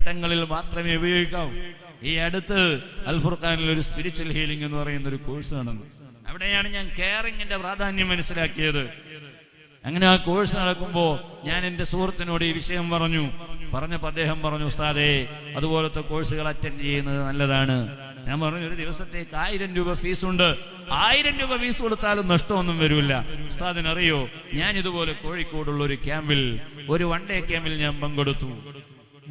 ഘട്ടങ്ങളിൽ മാത്രമേ ഉപയോഗിക്കാവൂ. ഈ അടുത്ത് അൽ ഫുർഖാനിൽ ഒരു സ്പിരിച്വൽ ഹീലിംഗ് എന്ന് പറയുന്ന ഒരു കോഴ്സ് നടന്നു. അവിടെയാണ് ഞാൻ കെയറിങ്ങിന്റെ പ്രാധാന്യം മനസ്സിലാക്കിയത്. അങ്ങനെ ആ കോഴ്സ് നടക്കുമ്പോൾ ഞാൻ എൻ്റെ സുഹൃത്തിനോട് ഈ വിഷയം പറഞ്ഞപ്പോൾ അദ്ദേഹം പറഞ്ഞു, ഉസ്താദേ അതുപോലത്തെ കോഴ്സുകൾ അറ്റൻഡ് ചെയ്യുന്നത് നല്ലതാണ്. ഞാൻ പറഞ്ഞു, ഒരു ദിവസത്തേക്ക് 1000 രൂപ ഫീസുണ്ട്. 1000 രൂപ ഫീസ് കൊടുത്താലും നഷ്ടമൊന്നും വരില്ല. ഉസ്താദിനറിയോ, ഞാൻ ഇതുപോലെ കോഴിക്കോടുള്ള ഒരു ക്യാമ്പിൽ, ഒരു വൺ ഡേ ക്യാമ്പിൽ ഞാൻ പങ്കെടുത്തു.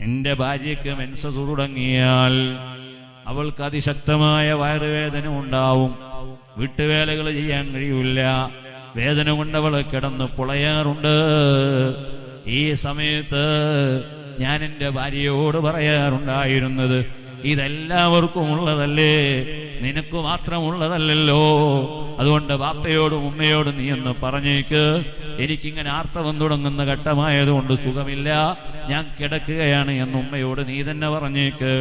എന്റെ ഭാര്യയ്ക്ക് മെൻസസ് തുടങ്ങിയാൽ അവൾക്ക് അതിശക്തമായ വയറുവേദന ഉണ്ടാവും. വീട്ടുവേലകൾ ചെയ്യാൻ കഴിയില്ല. വേദന കൊണ്ടവൾ കിടന്ന് പുളയാറുണ്ട്. ഈ സമയത്ത് ഞാൻ എൻ്റെ ഭാര്യയോട് പറയാറുണ്ടായിരുന്നത്, ഇതെല്ലാവർക്കും ഉള്ളതല്ലേ, നിനക്ക് മാത്രമുള്ളതല്ലല്ലോ. അതുകൊണ്ട് ബാപ്പയോടും ഉമ്മയോടും നീ ഒന്ന് പറഞ്ഞേക്ക്, എനിക്കിങ്ങനെ ആർത്തവം തുടങ്ങുന്ന ഘട്ടമായതുകൊണ്ട് സുഖമില്ല, ഞാൻ കിടക്കുകയാണ് എന്ന് ഉമ്മയോട് നീ തന്നെ പറഞ്ഞേക്ക്.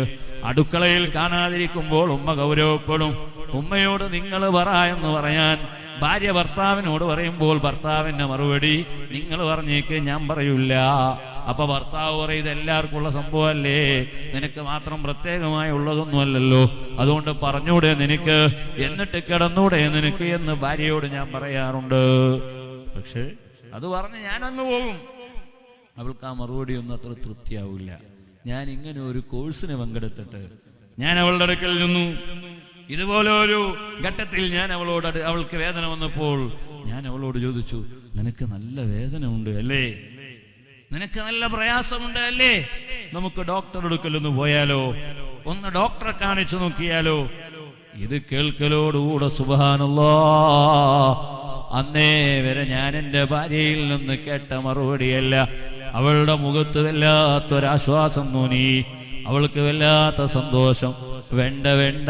അടുക്കളയിൽ കാണാതിരിക്കുമ്പോൾ ഉമ്മ ഗൗരവപ്പെടും. ഉമ്മയോട് നിങ്ങൾ പറ എന്ന് പറയാൻ ഭാര്യ ഭർത്താവിനോട് പറയുമ്പോൾ ഭർത്താവിന്റെ മറുപടി നിങ്ങൾ പറഞ്ഞേക്ക്, ഞാൻ പറയൂല. അപ്പൊ ഭർത്താവ് പറയും, ഇത് എല്ലാവർക്കും ഉള്ള സംഭവമല്ലേ, നിനക്ക് മാത്രം പ്രത്യേകമായി ഉള്ളതൊന്നുമല്ലല്ലോ, അതുകൊണ്ട് പറഞ്ഞൂടെ നിനക്ക്, എന്നിട്ട് കിടന്നൂടെ നിനക്ക് എന്ന് ഭാര്യയോട് ഞാൻ പറയാറുണ്ട്. പക്ഷെ അത് പറഞ്ഞ് ഞാൻ അങ്ങ് പോകും. അവൾക്ക് ആ മറുപടി ഒന്നും അത്ര തൃപ്തിയാവില്ല. ഞാൻ ഇങ്ങനെ ഒരു കോഴ്സിന് പങ്കെടുത്തിട്ട് ഞാൻ അവളുടെ അടുക്കൽ നിന്നു. ഇതുപോലെ ഒരു ഘട്ടത്തിൽ ഞാൻ അവൾക്ക് വേദന വന്നപ്പോൾ ഞാൻ അവളോട് ചോദിച്ചു, നിനക്ക് നല്ല വേദന ഉണ്ട് അല്ലേ, നിനക്ക് നല്ല പ്രയാസമുണ്ട് അല്ലേ, നമുക്ക് ഡോക്ടറുടെ അടുക്കലൊന്ന് പോയാലോ, ഒന്ന് ഡോക്ടറെ കാണിച്ചു നോക്കിയാലോ. ഇത് കേൾക്കലോടുകൂടെ സുബ്ഹാനല്ലാഹ്, അന്നേ വരെ ഞാൻ എൻ്റെ ഭാര്യയിൽ നിന്ന് കേട്ട മറുപടിയല്ല. അവളുടെ മുഖത്ത് വല്ലാത്തൊരാശ്വാസം തോന്നി, അവൾക്ക് വല്ലാത്ത സന്തോഷം. വേണ്ട വേണ്ട,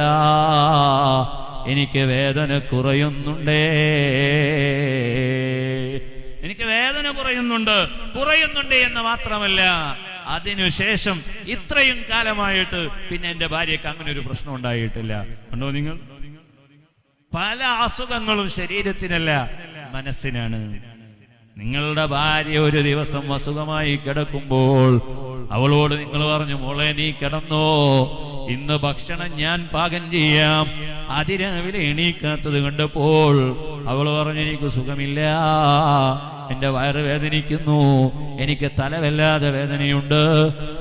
എനിക്ക് വേദന കുറയുന്നുണ്ടേ, എനിക്ക് വേദന കുറയുന്നുണ്ട് എന്ന് മാത്രമല്ല, അതിനുശേഷം ഇത്രയും കാലമായിട്ട് പിന്നെ എന്റെ ഭാര്യക്ക് അങ്ങനെ ഒരു പ്രശ്നം ഉണ്ടായിട്ടില്ല. കണ്ടോ നിങ്ങൾ, പല അസുഖങ്ങളും ശരീരത്തിനല്ല മനസ്സിനാണ്. നിങ്ങളുടെ ഭാര്യ ഒരു ദിവസം അസുഖമായി കിടക്കുമ്പോൾ അവളോട് നിങ്ങൾ പറഞ്ഞു, മോളെ നീ കിടന്നോ, ഇന്ന് ഭക്ഷണം ഞാൻ പാകം ചെയ്യാം. അതിരാവിലെ എണീക്കാത്തത് കണ്ടപ്പോൾ അവൾ പറഞ്ഞു, എനിക്ക് സുഖമില്ല, എന്റെ വയറ് വേദനിക്കുന്നു, എനിക്ക് തലവല്ലാതെ വേദനയുണ്ട്,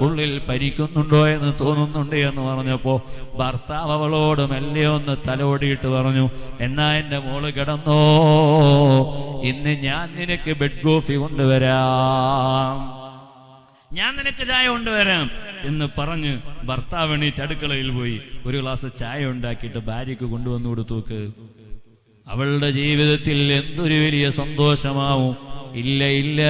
ഉള്ളിൽ പരിക്കുന്നുണ്ടോ എന്ന് തോന്നുന്നുണ്ട് എന്ന് പറഞ്ഞപ്പോ ഭർത്താവ് അവളോട് മെല്ലെ ഒന്ന് തലോടിയിട്ട് പറഞ്ഞു, എന്നാ എന്റെ മോള് കിടന്നോ, ഇന്ന് ഞാൻ നിനക്ക് ബെഡ് കോഫി കൊണ്ടുവരാം, ഞാൻ നിനക്ക് ചായ കൊണ്ടുവരാം എന്ന് പറഞ്ഞ് ഭർത്താവ് എണീറ്റ് അടുക്കളയിൽ പോയി ഒരു ഗ്ലാസ് ചായ ഉണ്ടാക്കിയിട്ട് ഭാര്യയ്ക്ക് കൊണ്ടുവന്നു കൊടുത്തു. അവളുടെ ജീവിതത്തിൽ എന്തൊരു വലിയ സന്തോഷമാവും. ഇല്ല,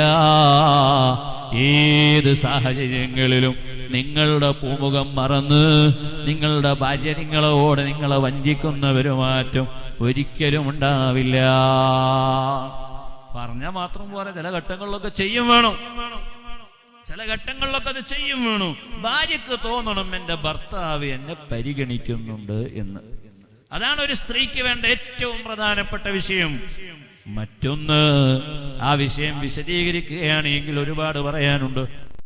ഏത് സാഹചര്യങ്ങളിലും നിങ്ങളുടെ പൂമുഖം മറന്ന് നിങ്ങളുടെ ഭാര്യ നിങ്ങളെ വഞ്ചിക്കുന്ന പെരുമാറ്റം ഒരിക്കലും ഉണ്ടാവില്ല. പറഞ്ഞാൽ മാത്രം പോലെ ചില ഘട്ടങ്ങളിലൊക്കെ ചെയ്യും വേണം, ചില ഘട്ടങ്ങളിലൊക്കെ അത് ചെയ്യും വേണം. ഭാര്യക്ക് തോന്നണം, എന്റെ ഭർത്താവ് എന്നെ പരിഗണിക്കുന്നുണ്ട് എന്ന്. അതാണ് ഒരു സ്ത്രീക്ക് വേണ്ട ഏറ്റവും പ്രധാനപ്പെട്ട വിഷയം. മറ്റൊന്ന്, ആ വിഷയം വിശദീകരിക്കുകയാണെങ്കിൽ ഒരുപാട് പറയാനുണ്ട്.